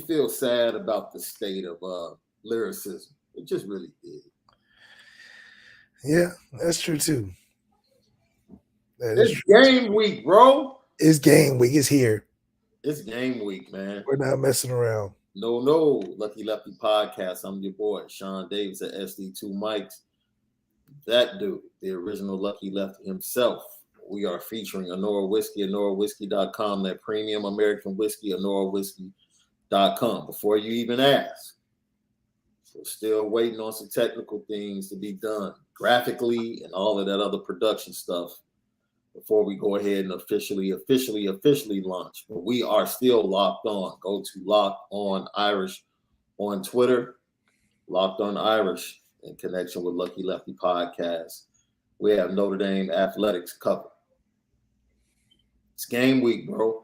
feel sad about the state of lyricism. It just really did. Yeah, that's true too. That is It's true. game week, bro. It's game week. It's here. It's game week, man. We're not messing around. No, Lucky Lefty podcast. I'm your boy, Shaun Davis at SD2 Mics. That dude, the original Lucky Lefty himself. We are featuring Onora Whisky, OnoraWhisky.com, that premium American whiskey, OnoraWhisky.com. Before you even ask, we're still waiting on some technical things to be done graphically and all of that other production stuff before we go ahead and officially launch. But we are still locked on. Go to Locked On Irish on Twitter, Locked On Irish in connection with Lucky Lefty Podcast. We have Notre Dame athletics covered. It's game week, bro.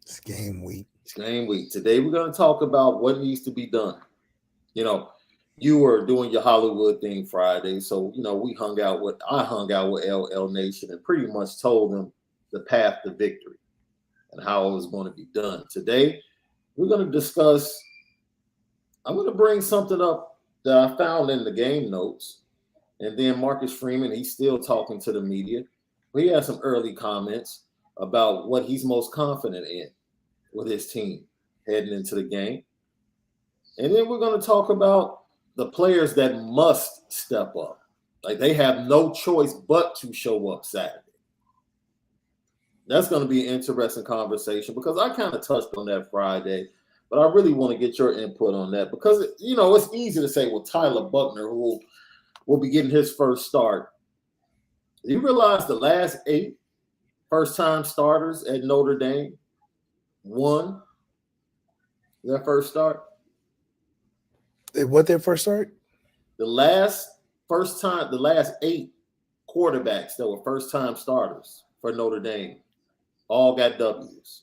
It's game week. It's game week. Today we're going to talk about what needs to be done. You know, you were doing your Hollywood thing Friday, so I hung out with LL Nation and pretty much told them the path to victory and how it was going to be done. Today, we're going to discuss. I'm going to bring something up that I found in the game notes, and then Marcus Freeman, he's still talking to the media. He has some early comments about what he's most confident in with his team heading into the game, and then we're going to talk about the players that must step up. Like they have no choice but to show up Saturday. That's going to be an interesting conversation because I kind of touched on that Friday, but I really want to get your input on that because, it's easy to say, well, Tyler Buchner, who will be getting his first start. You realize the last 8 first-time starters at Notre Dame won their first start? What their first start? The last 8 quarterbacks that were first-time starters for Notre Dame all got W's.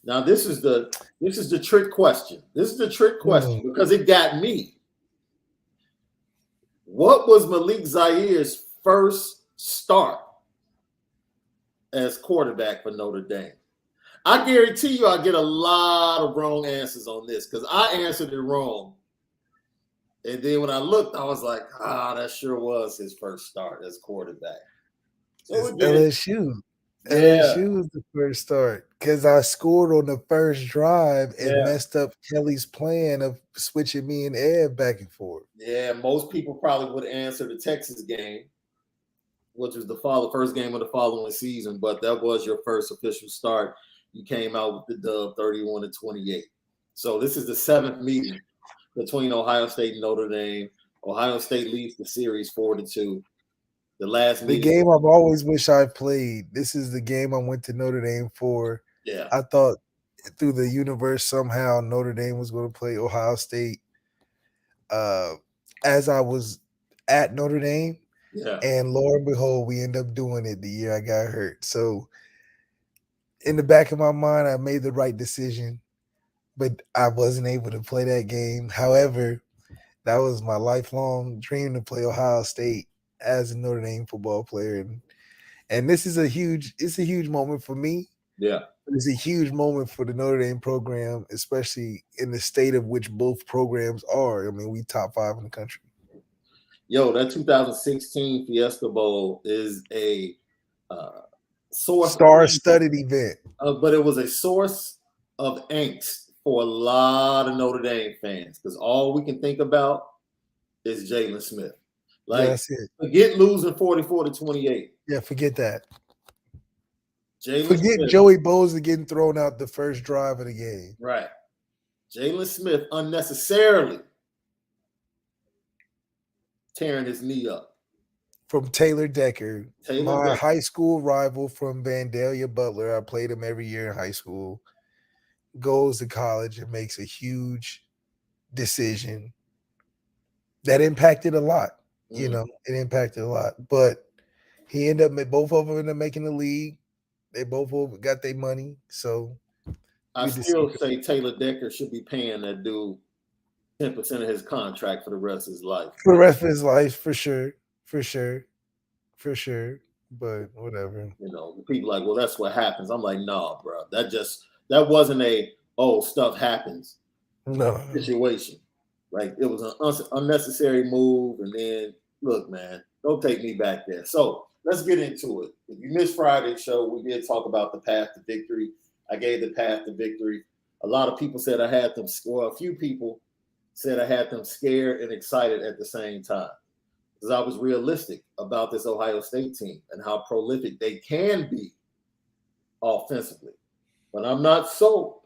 Now this is the trick question. This is the trick question because it got me. What was Malik Zaire's first start as quarterback for Notre Dame? I guarantee you I get a lot of wrong answers on this because I answered it wrong. And then when I looked, I was like, that sure was his first start as quarterback. So LSU. Yeah. LSU was the first start because I scored on the first drive and messed up Kelly's plan of switching me and Ed back and forth. Yeah, most people probably would answer the Texas game, which was the first game of the following season, but that was your first official start. You came out with the dub 31-28. So this is the 7th meeting between Ohio State and Notre Dame. Ohio State leads the series 4-2. The last meeting. The game I've always wished I played. This is the game I went to Notre Dame for. Yeah. I thought through the universe somehow Notre Dame was going to play Ohio State. As I was at Notre Dame. Yeah. And lo and behold, we end up doing it the year I got hurt. So in the back of my mind, I made the right decision, but I wasn't able to play that game. However, that was my lifelong dream to play Ohio State as a Notre Dame football player. And this is a huge moment for me. Yeah. It's a huge moment for the Notre Dame program, especially in the state of which both programs are. I mean, we top 5 in the country. Yo, that 2016 Fiesta Bowl is a star-studded event. But it was a source of angst for a lot of Notre Dame fans because all we can think about is Jalen Smith. Like, that's it. Forget losing 44-28. Yeah, forget that. Forget Smith. Joey Bosa getting thrown out the first drive of the game. Right. Jalen Smith unnecessarily tearing his knee up. From Taylor Decker, my high school rival from Vandalia Butler. I played him every year in high school. Goes to college and makes a huge decision that impacted a lot. It impacted a lot. But he ended up, both of them ended up making the league. They both got their money. So I still say Taylor Decker should be paying that dude 10% of his contract for the rest of his life. For the rest of his life, for sure. But whatever. People like, well, that's what happens. I'm like, nah, bro. That just That wasn't a stuff happens No situation. Like it was an unnecessary move. And then look, man, don't take me back there. So let's get into it. If you missed Friday's show, we did talk about the path to victory. I gave the path to victory. A lot of people said I had them. Well, a few people said I had them scared and excited at the same time, because I was realistic about this Ohio State team and how prolific they can be offensively. But I'm not sold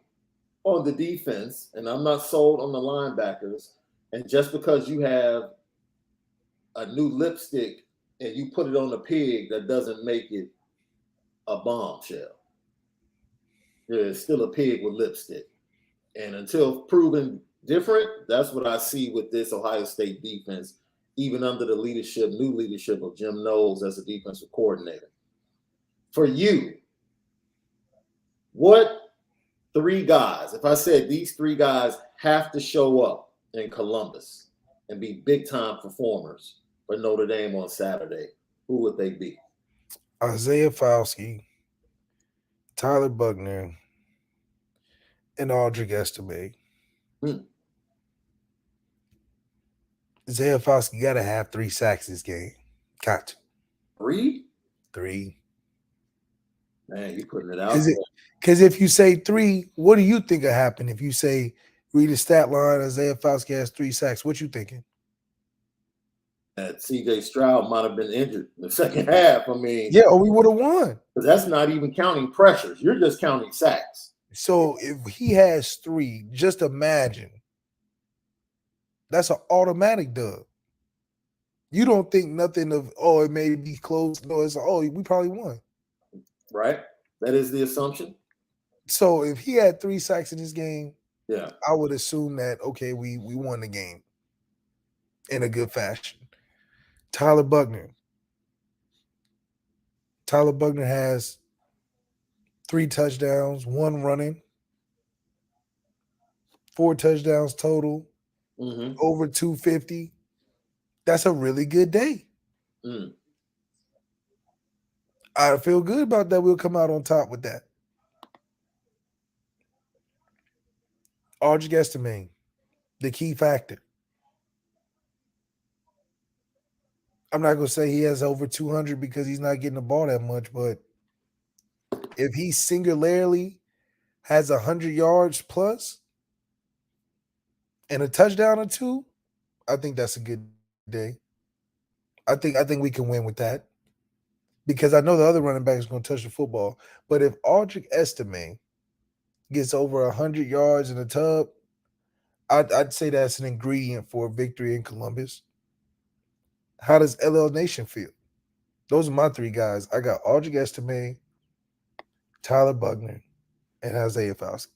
on the defense, and I'm not sold on the linebackers. And just because you have a new lipstick and you put it on a pig, that doesn't make it a bombshell. There's still a pig with lipstick. And until proven different, that's what I see with this Ohio State defense, even under the new leadership of Jim Knowles as a defensive coordinator. For you, what 3 guys, if I said these 3 guys have to show up in Columbus and be big-time performers for Notre Dame on Saturday, who would they be? Isaiah Fauske, Tyler Buchner, and Audric Estime. Isaiah Fauske got to have 3 sacks this game. Got to. 3? 3. Man, you putting it out there. Because if you say 3, what do you think will happen? If you say, read the stat line, Isaiah Fauske has 3 sacks, what you thinking? That C.J. Stroud might have been injured in the second half. I mean, yeah, or we would have won. Because that's not even counting pressures. You're just counting sacks. So if he has 3, just imagine. That's an automatic dub. You don't think nothing of, it may be close. No, it's, we probably won. Right? That is the assumption. So if he had 3 sacks in this game, yeah, I would assume that, okay, we won the game in a good fashion. Tyler Buchner has 3 touchdowns, 1 running, 4 touchdowns total, over 250. That's a really good day. I feel good about that. We'll come out on top with that. Audric Estime, the key factor. I'm not going to say he has over 200 because he's not getting the ball that much, but if he singularly has 100 yards plus and a touchdown or 2, I think that's a good day. I think we can win with that, because I know the other running back is going to touch the football. But if Audric Estime gets over 100 yards in a tub, I'd say that's an ingredient for a victory in Columbus. How does LL Nation feel? Those are my 3 guys. I got Audric Estime, Tyler Buchner, and Isaiah Fauske.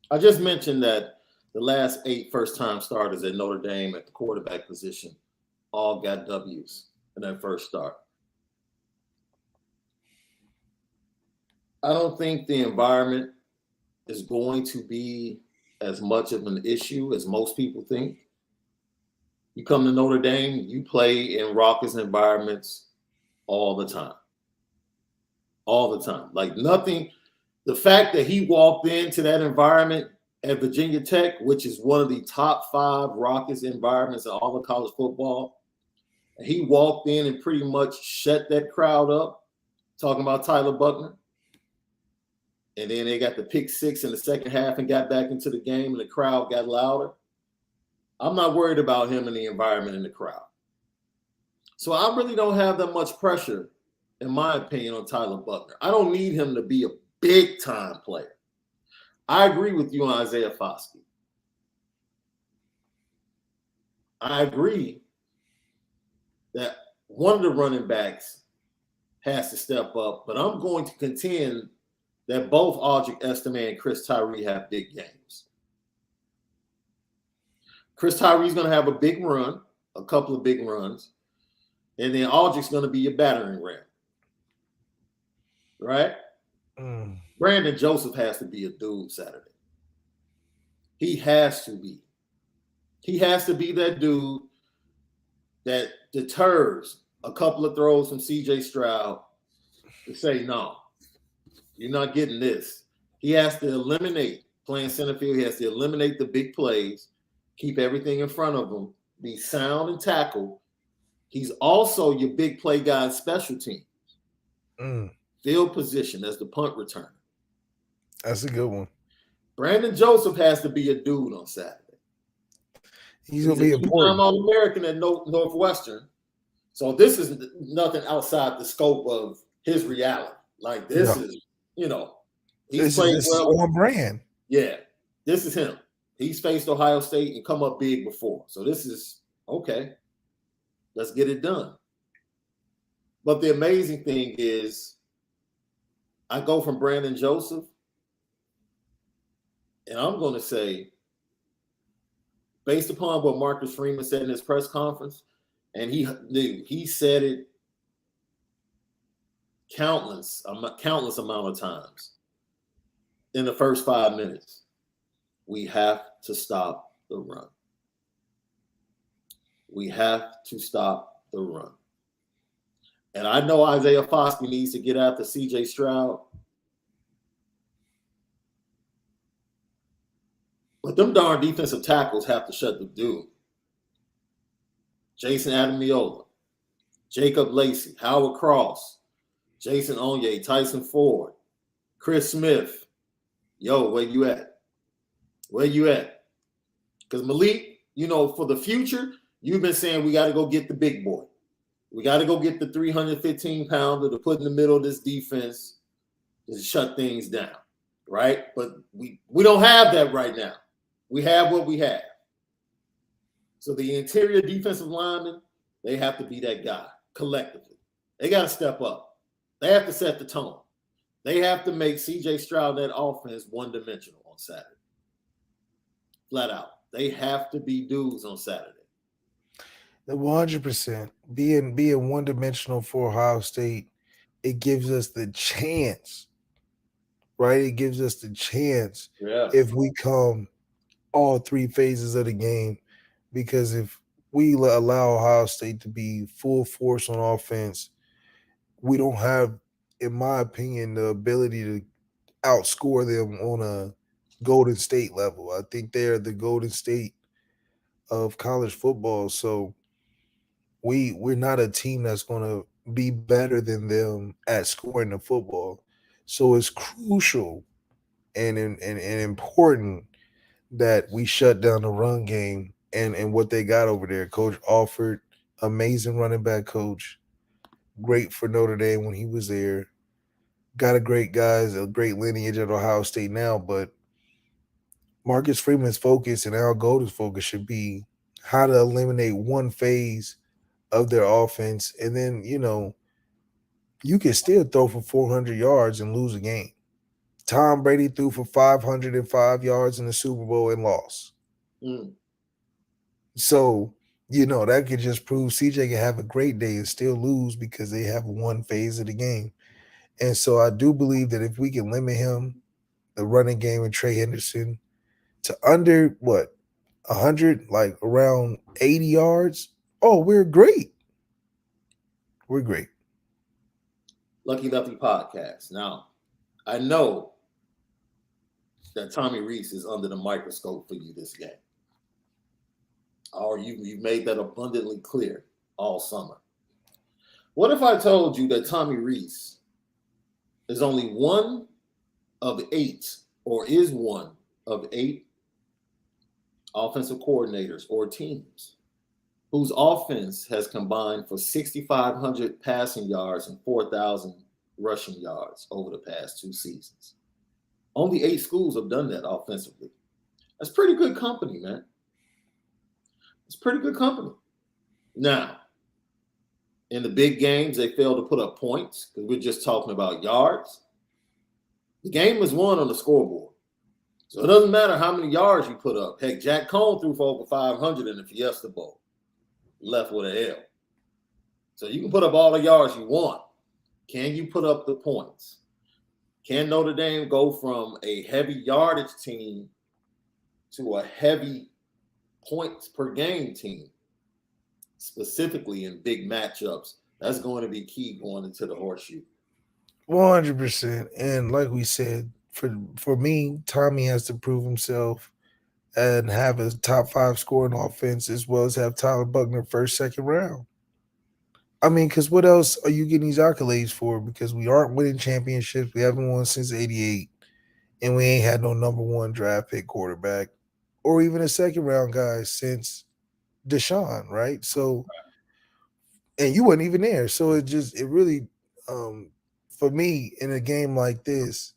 I just mentioned that the last 8 first-time starters at Notre Dame at the quarterback position all got W's in their first start. I don't think the environment is going to be as much of an issue as most people think. You come to Notre Dame, you play in raucous environments all the time. All the time. Like nothing. The fact that he walked into that environment at Virginia Tech, which is one of the top 5 raucous environments in all of college football, and he walked in and pretty much shut that crowd up, talking about Tyler Buchner. And then they got the pick 6 in the second half and got back into the game, and the crowd got louder. I'm not worried about him in the environment in the crowd. So I really don't have that much pressure, in my opinion, on Tyler Buchner. I don't need him to be a big-time player. I agree with you on Isaiah Fauske. I agree that one of the running backs has to step up, but I'm going to contend that both Audric Estime and Chris Tyree have big games. Chris Tyree's going to have a big run, a couple of big runs, and then Audric's going to be a battering ram. Right? Brandon Joseph has to be a dude Saturday. He has to be. He has to be that dude that deters a couple of throws from C.J. Stroud to say, no, you're not getting this. He has to eliminate playing center field. He has to eliminate the big plays, keep everything in front of him, be sound and tackle. He's also your big play guy in special teams. Field position as the punt returner. That's a good one. Brandon Joseph has to be a dude on Saturday. He's going to be important. I'm All-American at Northwestern. So this is nothing outside the scope of his reality. Like this is, he's played well. On brand. Yeah, this is him. He's faced Ohio State and come up big before. So this is, okay, let's get it done. But the amazing thing is I go from Brandon Joseph, and I'm going to say, based upon what Marcus Freeman said in his press conference, and he said it countless amount of times in the first 5 minutes, we have to stop the run. We have to stop the run. And I know Isaiah Foskey needs to get after C.J. Stroud. But them darn defensive tackles have to shut the dude. Jason Adamiola, Jacob Lacey, Howard Cross, Jason Onye, Tyson Ford, Chris Smith. Yo, where you at? Where you at? Because Malik, for the future, you've been saying we got to go get the big boy. We got to go get the 315-pounder to put in the middle of this defense to shut things down, right? But we don't have that right now. We have what we have. So the interior defensive linemen, they have to be that guy collectively. They got to step up. They have to set the tone. They have to make C.J. Stroud that offense one-dimensional on Saturday. Flat out. They have to be dudes on Saturday. 100%. Being one-dimensional for Ohio State, it gives us the chance, right? It gives us the chance if we come all three phases of the game, because if we allow Ohio State to be full force on offense, we don't have, in my opinion, the ability to outscore them on a Golden State level. I think they're the Golden State of college football. So we're not a team that's going to be better than them at scoring the football. So it's crucial and important that we shut down the run game and what they got over there. Coach Alford, amazing running back coach, great for Notre Dame when he was there. Got a great lineage at Ohio State now, but Marcus Freeman's focus and Al Golden's focus should be how to eliminate one phase of their offense. And then, you can still throw for 400 yards and lose a game. Tom Brady threw for 505 yards in the Super Bowl and lost. So, that could just prove CJ can have a great day and still lose because they have one phase of the game. And so I do believe that if we can limit him, the running game, and Trey Henderson to under 100, like around 80 yards, we're great. We're great. Lucky Lefty podcast. Now, I know that Tommy Rees is under the microscope for you this game. Or you've made that abundantly clear all summer. What if I told you that Tommy Rees is only one of 8, or is one of 8 offensive coordinators or teams whose offense has combined for 6,500 passing yards and 4,000 rushing yards over the past 2 seasons? Only 8 schools have done that offensively. That's pretty good company, man. It's pretty good company. Now, in the big games, they fail to put up points because we're just talking about yards. The game was won on the scoreboard. So it doesn't matter how many yards you put up. Heck, Jack Cohn threw for over 500 in the Fiesta Bowl. Left with an L. So you can put up all the yards you want. Can you put up the points? Can Notre Dame go from a heavy yardage team to a heavy points per game team, specifically in big matchups That's going to be key going into the horseshoe. 100%. And like we said, for me, Tommy has to prove himself and have a top 5 scoring offense as well as have Tyler Buchner first, second round. I mean, because what else are you getting these accolades for? Because we aren't winning championships. We haven't won since '88, and we ain't had no number 1 draft pick quarterback or even a second round guy since Deshaun, right? So, and you weren't even there. So it really, for me, in a game like this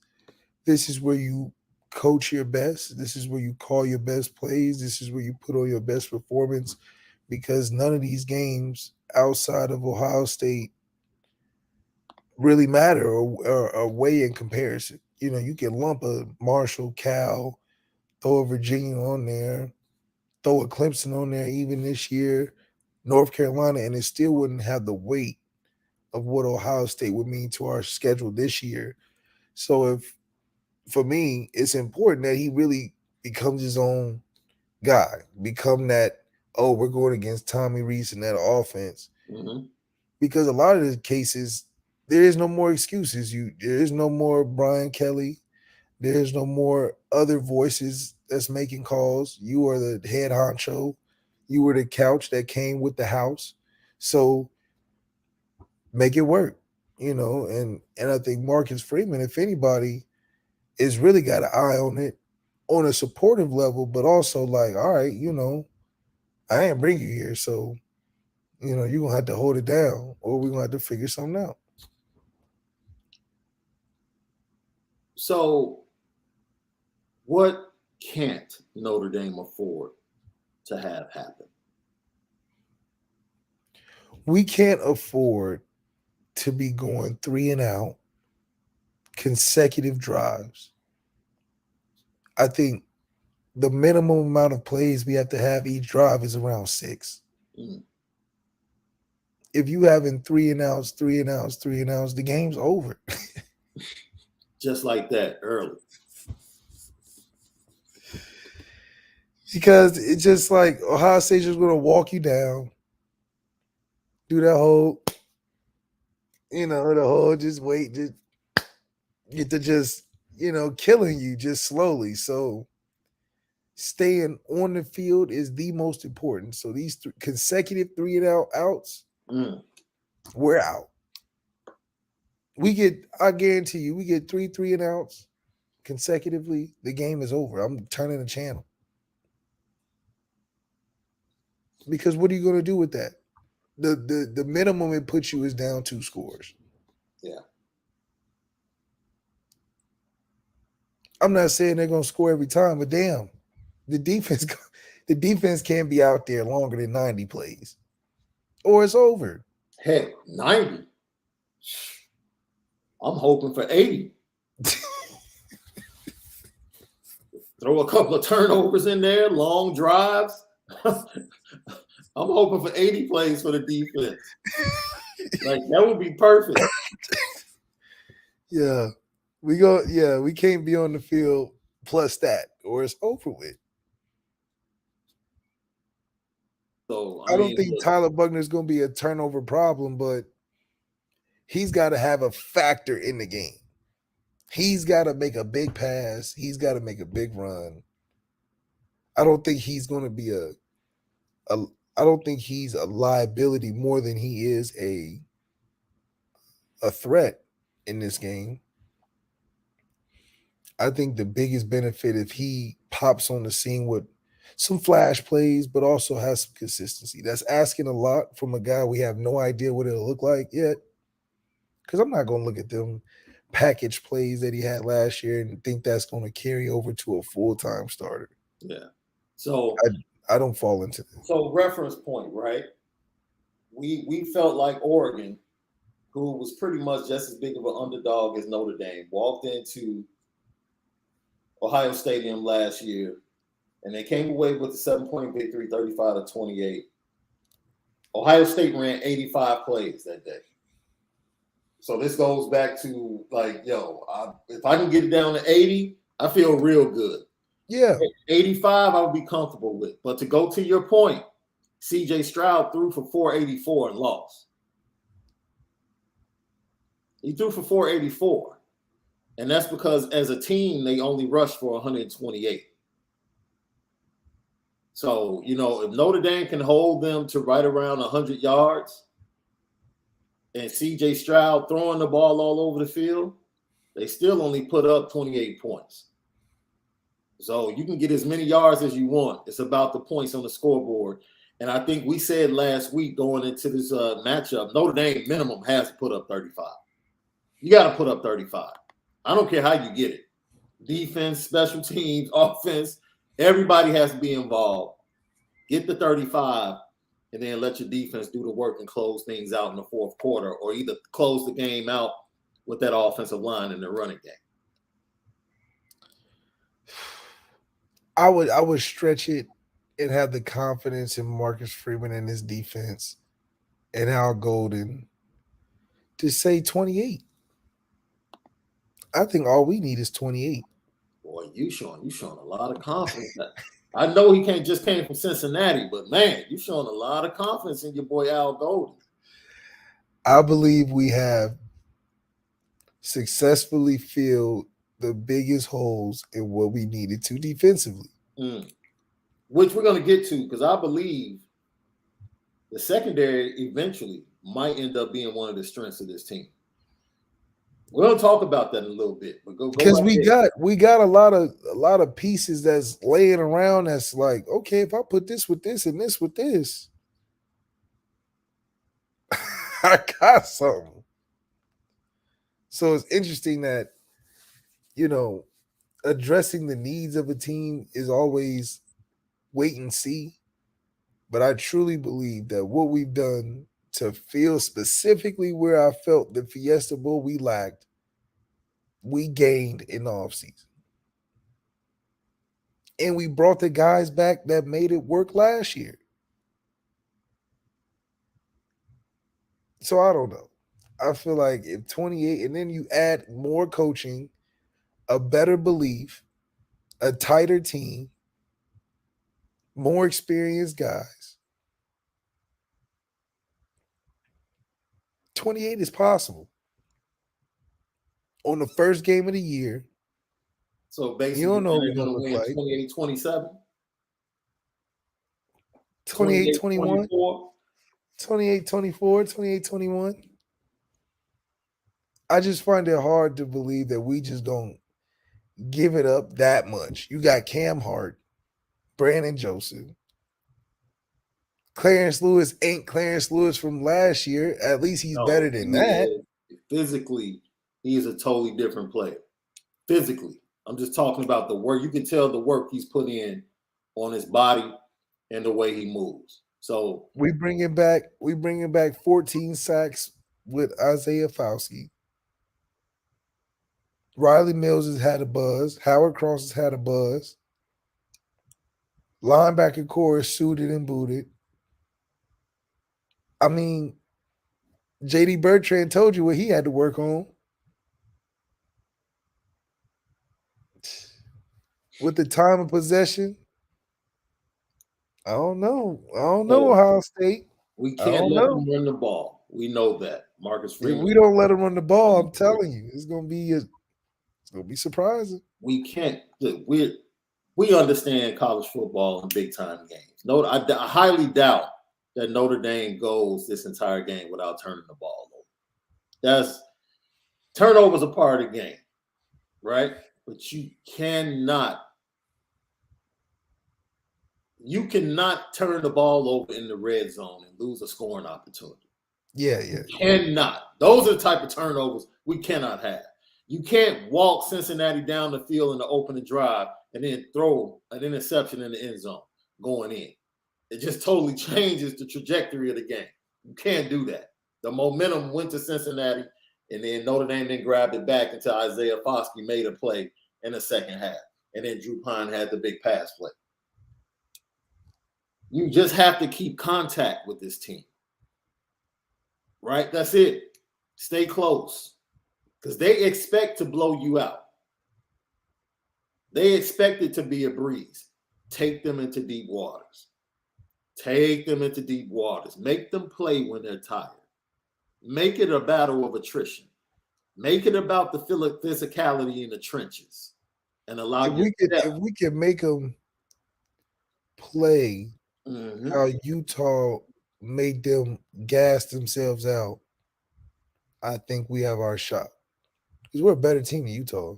is where you coach your best. This is where you call your best plays. This is where you put on your best performance, because none of these games outside of Ohio State really matter or weigh in comparison. You know, you can lump a Marshall, Cal, throw a Virginia on there, throw a Clemson on there even this year, North Carolina, and it still wouldn't have the weight of what Ohio State would mean to our schedule this year. So for me, it's important that he really becomes his own guy, become that, oh, we're going against Tommy Rees in that offense. Mm-hmm. Because a lot of the cases, there is no more excuses. There is no more Brian Kelly. There's no more other voices that's making calls. You are the head honcho. You were the couch that came with the house. So make it work, and I think Marcus Freeman, if anybody, is really got an eye on it on a supportive level, but also like, all right, I ain't bring you here. So, you're going to have to hold it down or we're going to have to figure something out. So what can't Notre Dame afford to have happen? We can't afford to be going 3 and out consecutive drives. I think the minimum amount of plays we have to have each drive is around 6. Mm. If you having 3 and outs, the game's over. Just like that, early. Because it's just like Ohio State's just going to walk you down, do that whole, the whole just wait, just get to just, killing you just slowly. So staying on the field is the most important. So these consecutive 3 and outs, we're out. I guarantee you, we get 3 and outs consecutively, the game is over. I'm turning the channel. Because what are you going to do with that? The minimum it puts you is down 2 scores. Yeah. I'm not saying they're going to score every time, but damn, the defense can't be out there longer than 90 plays, or it's over. Heck, 90. I'm hoping for 80. Throw a couple of turnovers in there, long drives. I'm hoping for 80 plays for the defense. Like, that would be perfect. Yeah. We can't be on the field plus that, or it's over with. So I don't think Tyler Buchner is going to be a turnover problem, but he's got to have a factor in the game. He's got to make a big pass. He's got to make a big run. I don't think he's going to be I don't think he's a liability more than he is a threat in this game. I think the biggest benefit, if he pops on the scene with some flash plays, but also has some consistency. That's asking a lot from a guy we have no idea what it'll look like yet. Because I'm not going to look at them package plays that he had last year and think that's going to carry over to a full-time starter. Yeah. So I don't fall into that. So reference point, right? We felt like Oregon, who was pretty much just as big of an underdog as Notre Dame, walked into Ohio Stadium last year, and they came away with a 7-point victory, 35-28. Ohio State ran 85 plays that day. So this goes back to like, if I can get it down to 80, I feel real good. Yeah. 85, I would be comfortable with. But to go to your point, CJ Stroud threw for 484 and lost. He threw for 484. And that's because as a team, they only rushed for 128. So, if Notre Dame can hold them to right around 100 yards and C.J. Stroud throwing the ball all over the field, they still only put up 28 points. So you can get as many yards as you want. It's about the points on the scoreboard. And I think we said last week going into this matchup, Notre Dame minimum has to put up 35. You got to put up 35. I don't care how you get it. Defense, special teams, offense, everybody has to be involved. Get the 35, and then let your defense do the work and close things out in the fourth quarter, or either close the game out with that offensive line in the running game. I would stretch it and have the confidence in Marcus Freeman and his defense and Al Golden to say 28. I think all we need is 28. Boy, you showing a lot of confidence. I know he just came from Cincinnati, but man, you showing a lot of confidence in your boy Al Golden. I believe we have successfully filled the biggest holes in what we needed to defensively. Which we're going to get to, because I believe the secondary eventually might end up being one of the strengths of this team. We'll talk about that in a little bit, but go because we got a lot of pieces that's laying around that's like, okay, if I put this with this and this with this, I got something. So it's interesting that, addressing the needs of a team is always wait and see. But I truly believe that what we've done to feel specifically where I felt the Fiesta Bowl we lacked, we gained in the offseason. And we brought the guys back that made it work last year. So I don't know. I feel like if 28, and then you add more coaching, a better belief, a tighter team, more experienced guys, 28 is possible. On the first game of the year. So basically, you don't know they're going to win like 28-27? 28-21? 28-24, 28-21. I just find it hard to believe that we just don't give it up that much. You got Cam Hart, Brandon Joseph. Clarence Lewis ain't Clarence Lewis from last year. At least he's better than that. Physically, he is a totally different player. Physically. I'm just talking about the work. You can tell the work he's put in on his body and the way he moves. So we bring him back 14 sacks with Isaiah Fauci. Riley Mills has had a buzz. Howard Cross has had a buzz. Linebacker core is suited and booted. I mean, J.D. Bertrand told you what he had to work on. With the time of possession, I don't know. Ohio State. We can't let them run the ball. We know that. Marcus Freeman. If we don't let them run the ball, I'm telling you, it's gonna be surprising. We can't. We understand college football and big time games. No, I highly doubt that Notre Dame goes this entire game without turning the ball over. Turnovers are part of the game, right? But you cannot turn the ball over in the red zone and lose a scoring opportunity. Yeah. You cannot. Those are the type of turnovers we cannot have. You can't walk Cincinnati down the field in the opening drive and then throw an interception in the end zone going in. It just totally changes the trajectory of the game. You can't do that. The momentum went to Cincinnati, and then Notre Dame then grabbed it back until Isaiah Foskey made a play in the second half. And then Drew Pine had the big pass play. You just have to keep contact with this team. Right? That's it. Stay close. Because they expect to blow you out. They expect it to be a breeze. Take them into deep waters. Take them into deep waters. Make them play when they're tired. Make it a battle of attrition. Make it about the physicality in the trenches, and allow if we can make them play how Utah made them gas themselves out, I think we have our shot. Because we're a better team than Utah.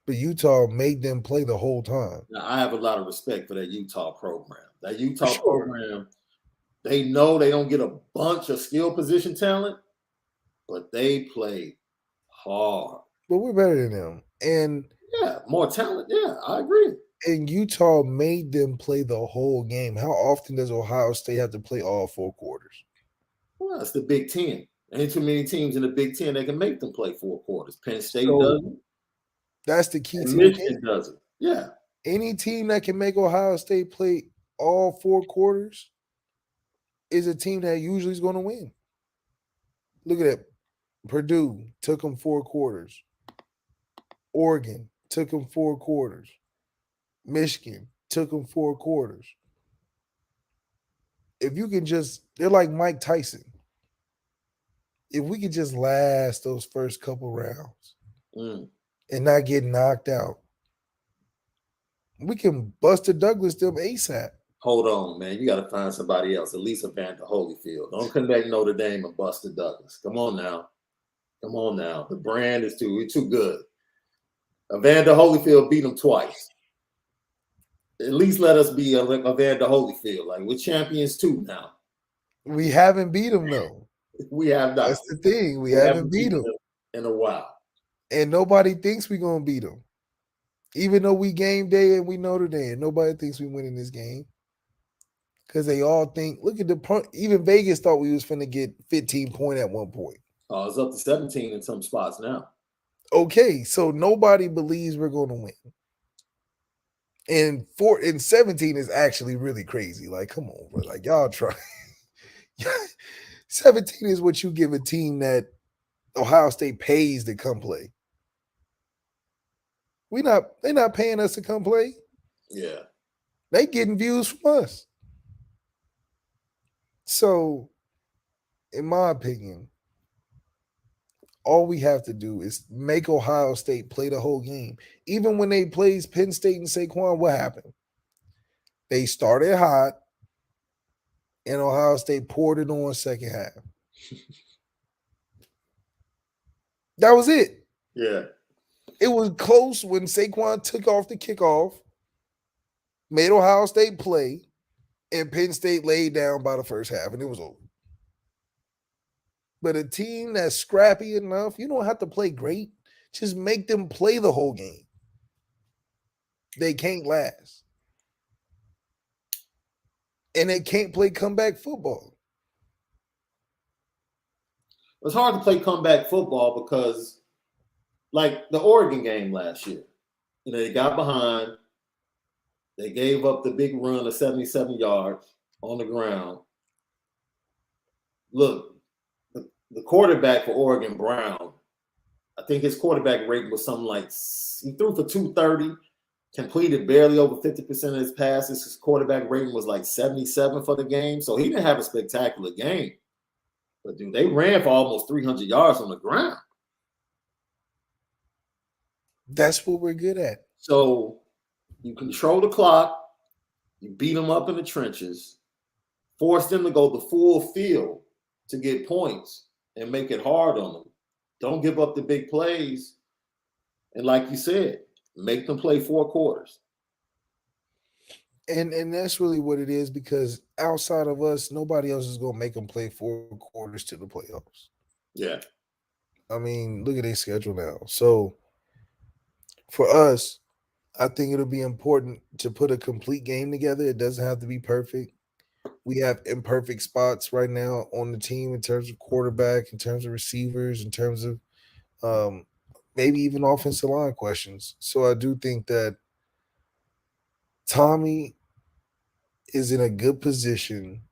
But Utah made them play the whole time. Now, I have a lot of respect for that Utah program. That Utah program, they know they don't get a bunch of skill position talent, but they play hard. But we're better than them. And yeah, more talent. Yeah, I agree. And Utah made them play the whole game. How often does Ohio State have to play all 4 quarters? Well, it's the Big Ten. Ain't too many teams in the Big Ten that can make them play 4 quarters. Penn State doesn't. That's the key to Michigan doesn't. Yeah. Any team that can make Ohio State play all 4 quarters is a team that usually is going to win. Look at that. Purdue took them 4 quarters. Oregon took them 4 quarters. Michigan took them 4 quarters. If you can just, they're like Mike Tyson. If we could just last those first couple rounds and not get knocked out, we can Buster Douglas them ASAP. Hold on, man. You got to find somebody else, at least Evander Holyfield. Don't connect Notre Dame and Buster Douglas. Come on now. The brand is too good. Evander Holyfield beat him twice. At least let us be Evander Holyfield. Like, we're champions too now. We haven't beat him, though. We have not. That's the thing. We haven't beat him in a while. And nobody thinks we're going to beat him. Even though we game day and we Notre Dame, nobody thinks we win in this game. Because they all think, look at even Vegas thought we was finna get 15 points at one point. Oh, it's up to 17 in some spots now. Okay, so nobody believes we're going to win. And 17 is actually really crazy. Like, come on, bro. Like, y'all try. 17 is what you give a team that Ohio State pays to come play. They're not paying us to come play. Yeah. They getting views from us. So, in my opinion, all we have to do is make Ohio State play the whole game. Even when they plays Penn State and Saquon, what happened? They started hot, and Ohio State poured it on second half. That was it. Yeah. It was close when Saquon took off the kickoff, made Ohio State play, and Penn State laid down by the first half, and it was over. But a team that's scrappy enough, you don't have to play great. Just make them play the whole game. They can't last. And they can't play comeback football. It's hard to play comeback football because, like the Oregon game last year, they got behind. They gave up the big run of 77 yards on the ground. Look, the quarterback for Oregon, Brown, I think his quarterback rating was something like, he threw for 230, completed barely over 50% of his passes. His quarterback rating was like 77 for the game. So he didn't have a spectacular game. But, dude, they ran for almost 300 yards on the ground. That's what we're good at. So you control the clock. You beat them up in the trenches. Force them to go the full field to get points and make it hard on them. Don't give up the big plays. And like you said, make them play 4 quarters. And that's really what it is, because outside of us, nobody else is going to make them play 4 quarters to the playoffs. Yeah. I mean, look at their schedule now. So for us, I think it'll be important to put a complete game together. It doesn't have to be perfect. We have imperfect spots right now on the team in terms of quarterback, in terms of receivers, in terms of maybe even offensive line questions. So I do think that Tommy is in a good position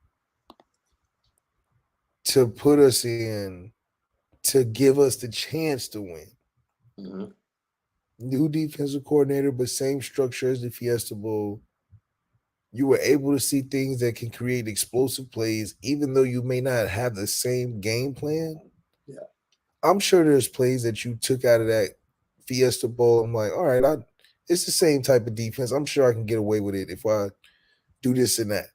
to put us in, to give us the chance to win. Mm-hmm. New defensive coordinator, but same structure as the Fiesta Bowl. You were able to see things that can create explosive plays, even though you may not have the same game plan. Yeah. I'm sure there's plays that you took out of that Fiesta Bowl. I'm like, all right, it's the same type of defense. I'm sure I can get away with it if I do this and that.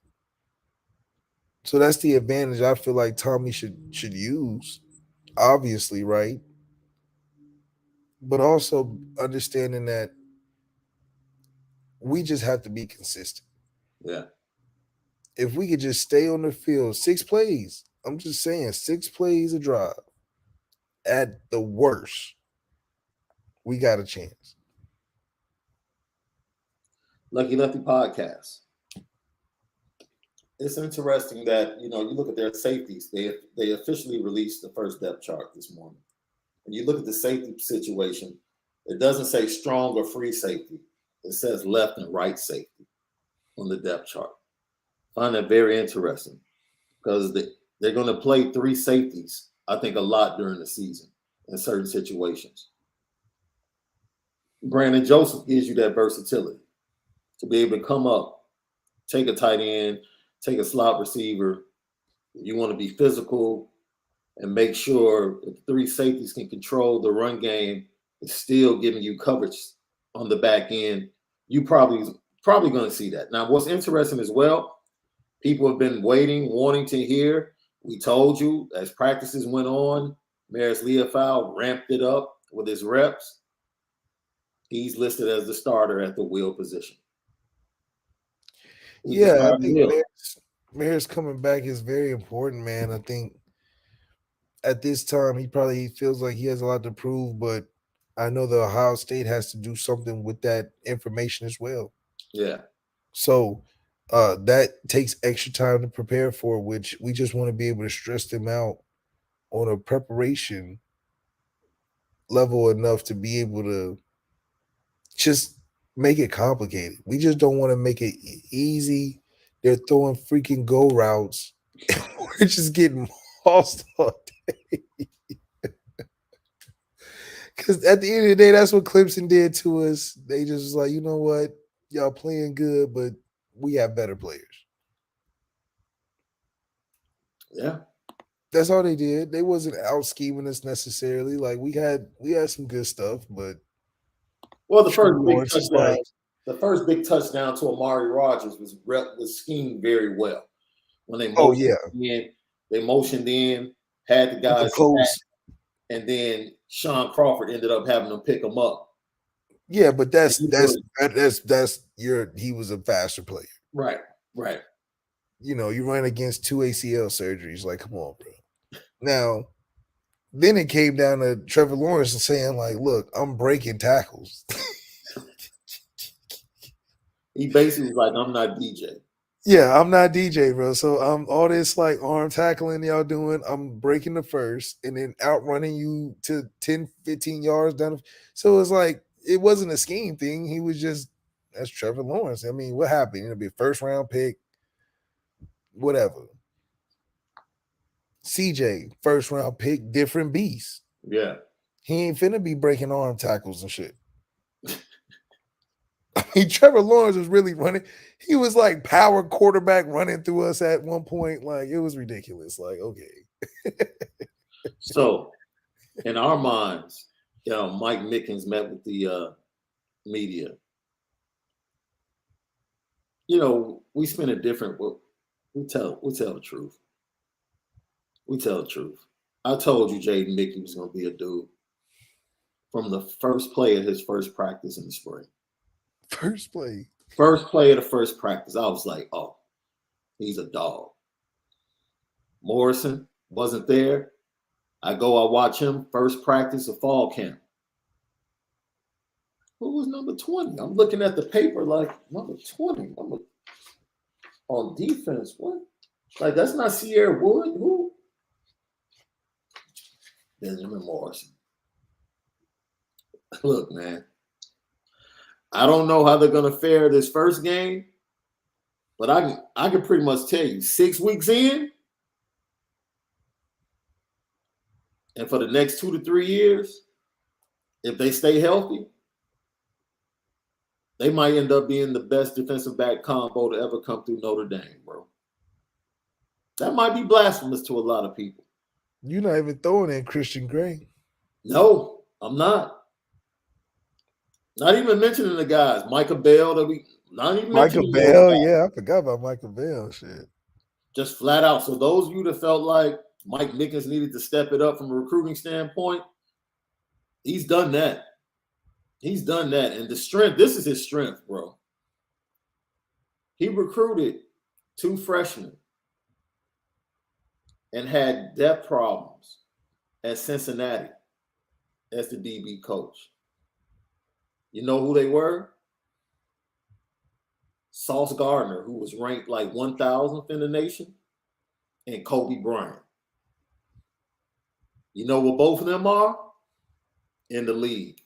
So that's the advantage I feel like Tommy should use, obviously, right? But also understanding that we just have to be consistent. Yeah. If we could just stay on the field, 6 plays, I'm just saying, 6 plays a drive, at the worst, we got a chance. Lucky Lefty podcast. It's interesting that, you look at their safeties. They officially released the first depth chart this morning. And you look at the safety situation, it doesn't say strong or free safety. It says left and right safety on the depth chart. I find that very interesting because they're going to play 3 safeties, I think, a lot during the season in certain situations. Brandon Joseph gives you that versatility to be able to come up, take a tight end, take a slot receiver. You want to be physical and make sure that the 3 safeties can control the run game. It's still giving you coverage on the back end. You probably going to see that. Now, what's interesting as well, people have been wanting to hear. We told you as practices went on, Maris Leofau ramped it up with his reps. He's listed as the starter at the wheel position. I think Maris coming back is very important, man. I think at this time he probably feels like he has a lot to prove, but I know the Ohio State has to do something with that information as well. Yeah. So that takes extra time to prepare for, which we just want to be able to stress them out on a preparation level enough to be able to just make it complicated. We just don't want to make it easy. They're throwing freaking go routes. We're just getting lost all day. Because at the end of the day, that's what Clemson did to us. They just was like, you know what? Y'all playing good, but we have better players. Yeah. That's all they did. They wasn't out scheming us necessarily. Like we had some good stuff, but the first big touchdown to Amari Rogers was schemed very well. When they motioned in, had the guys close, and then Shaun Crawford ended up having them pick him up. Yeah, but he was a faster player. Right. You ran against 2 ACL surgeries. Like, come on, bro. Now, then it came down to Trevor Lawrence and saying, like, look, I'm breaking tackles. He basically was like, I'm not DJ. Yeah, I'm not DJ, bro. So all this like arm tackling y'all doing, I'm breaking the first and then outrunning you to 10, 15 yards down. So it's like, it wasn't a scheme thing. He was just, that's Trevor Lawrence. I mean, what happened? It'll be a first round pick, whatever. CJ, first round pick, different beast. Yeah. He ain't finna be breaking arm tackles and shit. I mean, Trevor Lawrence was really running. He was like power quarterback running through us at one point. Like, it was ridiculous. Like, okay. So, in our minds, Mike Mickens met with the media. We spin a different. We tell the truth. We tell the truth. I told you Jaden Mickey was going to be a dude from the first play of his first practice in the spring. First play of the first practice. I was like, oh, he's a dog. Morrison wasn't there. I watch him first practice of fall camp. Who was number 20? I'm looking at the paper like number 20. On defense. What? Like, that's not Sierra Wood. Who? Benjamin Morrison. Look, man. I don't know how they're going to fare this first game, but I can pretty much tell you 6 weeks in, and for the next 2 to 3 years, if they stay healthy, they might end up being the best defensive back combo to ever come through Notre Dame, bro. That might be blasphemous to a lot of people. You're not even throwing in Christian Gray. No, I'm not. Not even mentioning the guys. Michael Bell, not even Michael mentioning Bell, yeah, I forgot about Michael Bell. Shit. Just flat out. So those of you that felt like Mike Nickens needed to step it up from a recruiting standpoint, he's done that. He's done that. And the strength, this is his strength, bro. He recruited 2 freshmen and had depth problems at Cincinnati as the DB coach. You know who they were? Sauce Gardner, who was ranked like 1,000th in the nation, and Kobe Bryant. You know what both of them are? In the league.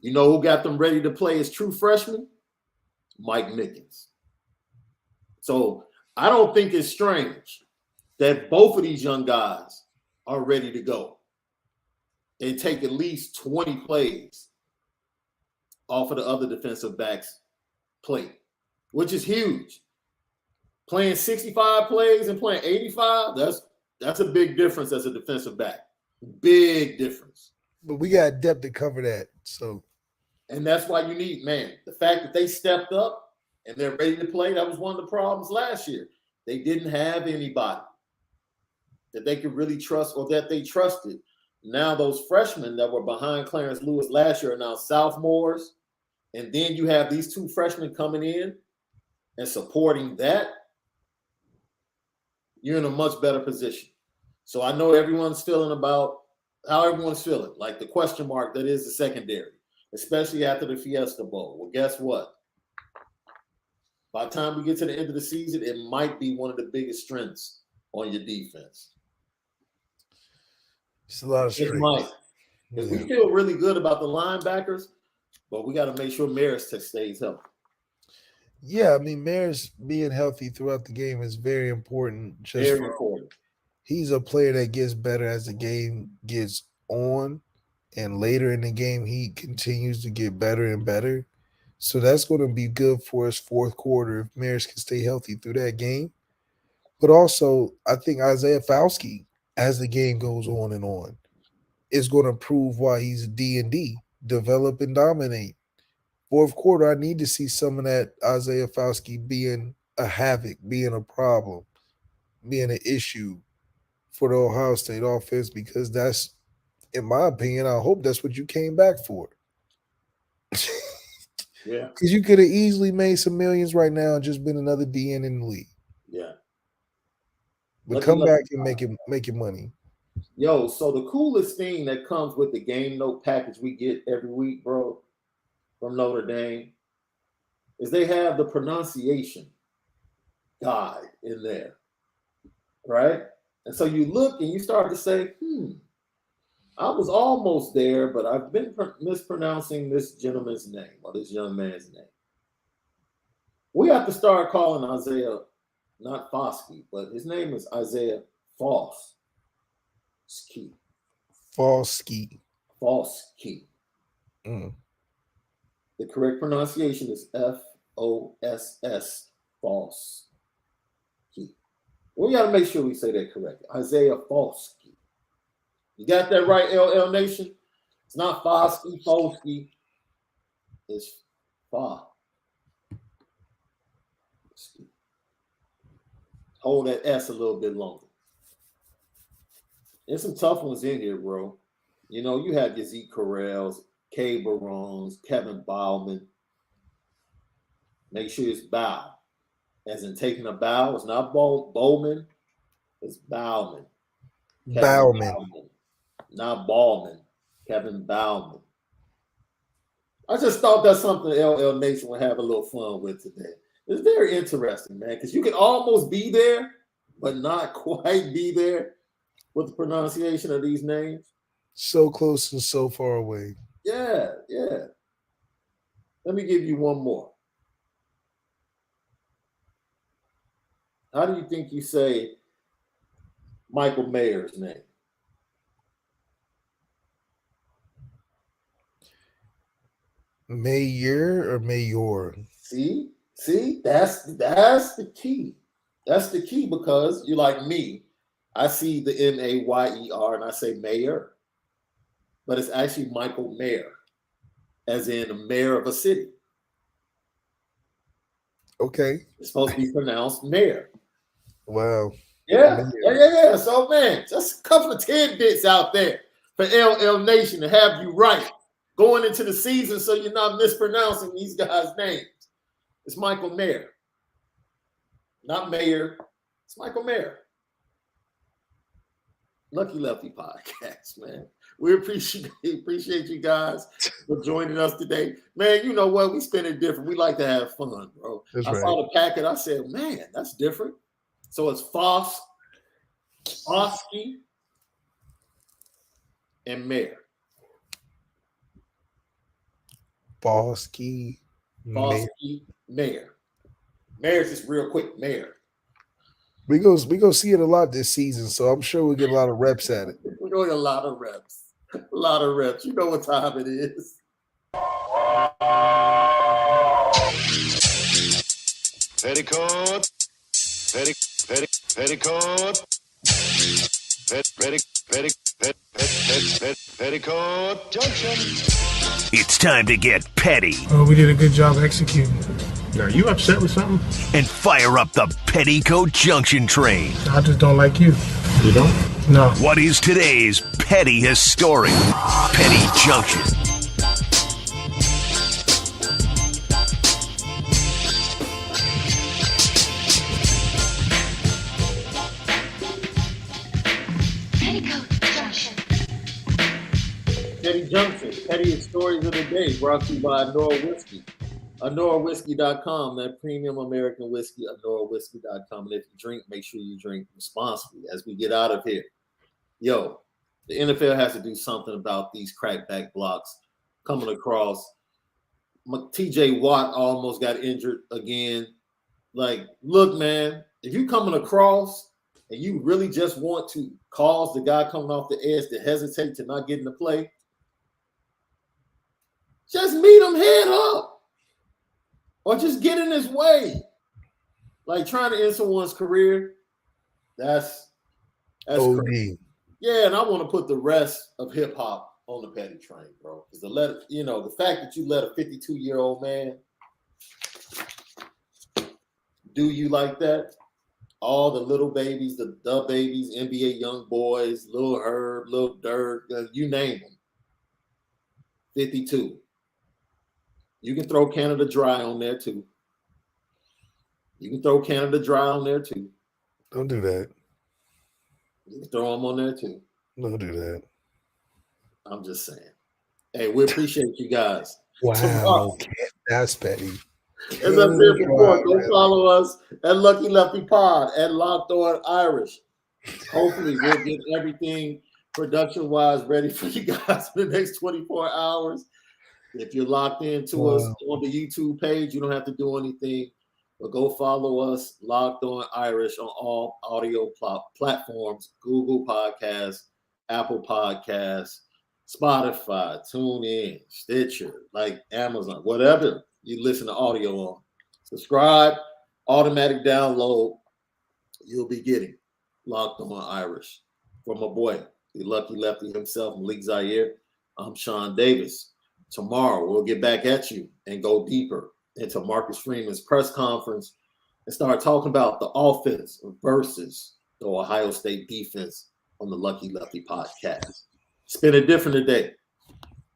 You know who got them ready to play as true freshmen? Mike Nickens. So I don't think it's strange that both of these young guys are ready to go and take at least 20 plays off of the other defensive backs' plate, which is huge. Playing 65 plays and playing 85, that's a big difference as a defensive back. Big difference. But we got depth to cover that. So, and that's why you need, man, the fact that they stepped up and they're ready to play, that was one of the problems last year. They didn't have anybody that they could really trust or that they trusted. Now those freshmen that were behind Clarence Lewis last year are now sophomores. And then you have these 2 freshmen coming in and supporting that. You're in a much better position. So I know everyone's feeling about how everyone's feeling, like the question mark that is the secondary, especially after the Fiesta Bowl. Well, guess what? By the time we get to the end of the season, it might be one of the biggest strengths on your defense. It's a lot of strength. Because we feel really good about the linebackers, but we got to make sure Maris stays healthy. Yeah, I mean, Maris being healthy throughout the game is very important. Very important. He's a player that gets better as the game gets on, and later in the game, he continues to get better and better. So that's going to be good for us fourth quarter if Maris can stay healthy through that game. But also, I think Isaiah Fauski, as the game goes on, is going to prove why he's a D&D, develop and dominate. Fourth quarter, I need to see some of that Isaiah Fauski being a havoc, being a problem, being an issue for the Ohio State offense, because that's, in my opinion, I hope that's what you came back for. Yeah. Because you could have easily made some millions right now and just been another DN in the league. Yeah. But come back and make your money. Yo, so the coolest thing that comes with the game note package we get every week, bro, from Notre Dame, is they have the pronunciation guide in there, right? And so you look and you start to say, I was almost there, but I've been mispronouncing this gentleman's name or this young man's name. We have to start calling Isaiah, not Foskey, but his name is Isaiah Foskey. Foskey. The correct pronunciation is Foss, Foskey. We got to make sure we say that correctly. Isaiah Foskey. You got that right, LL Nation? It's not Foskey, Foskey. It's Foskey. Hold that S a little bit longer. There's some tough ones in here, bro. You know, you have your Zeke Corrals, K. Barones, Kevin Bauman. Make sure it's Bow. As in taking a bow. It's not Bowman. It's Bauman. Bauman. Not Ballman. Kevin Bauman. I just thought that's something LL Nation would have a little fun with today. It's very interesting, man, because you can almost be there, but not quite be there with the pronunciation of these names. So close and so far away. Yeah. Let me give you one more. How do you think you say Michael Mayer's name? Mayor or Mayor? See, that's the key. That's the key, because you're like me. I see the Mayer and I say Mayor. but it's actually Michael Mayer, as in the mayor of a city. Okay. It's supposed to be pronounced mayor. Wow. Yeah. So, man, just a couple of tidbits out there for LL Nation to have you right going into the season so you're not mispronouncing these guys' names. It's Michael Mayer. Not Mayor. It's Michael Mayer. Lucky Lefty Podcast, man. We appreciate you guys for joining us today. Man, you know what? We spend it different. We like to have fun, bro. That's I saw the packet. I said, man, that's different. So it's Fosky, and Mayer. Fosky, Mayer. Mayer's just real quick, Mayer. We go see it a lot this season, so I'm sure we'll get a lot of reps at it. We're going a lot of reps. A lot of reps. You know what time it is. Petticoat. Petticoat Junction. It's time to get petty. Oh, we did a good job executing. Are you upset with something? And fire up the Petticoat Junction train. I just don't like you. You don't? No. What is today's petty historic Petty Junction? Petty Junction, pettiest stories of the day, brought to you by Onora Whisky. OnoraWhisky.com, that premium American whiskey, OnoraWhisky.com. And if you drink, make sure you drink responsibly as we get out of here. Yo, the NFL has to do something about these crackback blocks coming across. TJ Watt almost got injured again. Like, look, man, if you coming across and you really just want to cause the guy coming off the edge to hesitate to not get in the play, just meet him head up. Or just get in his way. Like trying to end someone's career. That's crazy. Yeah, and I want to put the rest of hip hop on the petty train, bro. Because the fact that you let a 52-year-old man do you like that, all the little babies, the babies, NBA young boys, Lil Herb, Lil Durk, you name them. 52. You can throw Canada Dry on there too. Don't do that. You can throw them on there too. Don't do that. I'm just saying. Hey, we appreciate you guys. Wow. That's petty. As I said before, go follow us at Lucky Lefty Pod, at Locked On Irish. Hopefully we'll get everything production-wise ready for you guys in the next 24 hours. If you're locked into us on the YouTube page, you don't have to do anything, but go follow us, Locked On Irish, on all audio platforms, Google Podcasts, Apple Podcasts, Spotify, TuneIn, Stitcher, like Amazon, whatever you listen to audio on. Subscribe, automatic download. You'll be getting Locked On Irish. From my boy, the Lucky Lefty himself, Malik Zaire, I'm Shaun Davis. Tomorrow, we'll get back at you and go deeper into Marcus Freeman's press conference and start talking about the offense versus the Ohio State defense on the Lucky Lefty podcast. It's been a different today.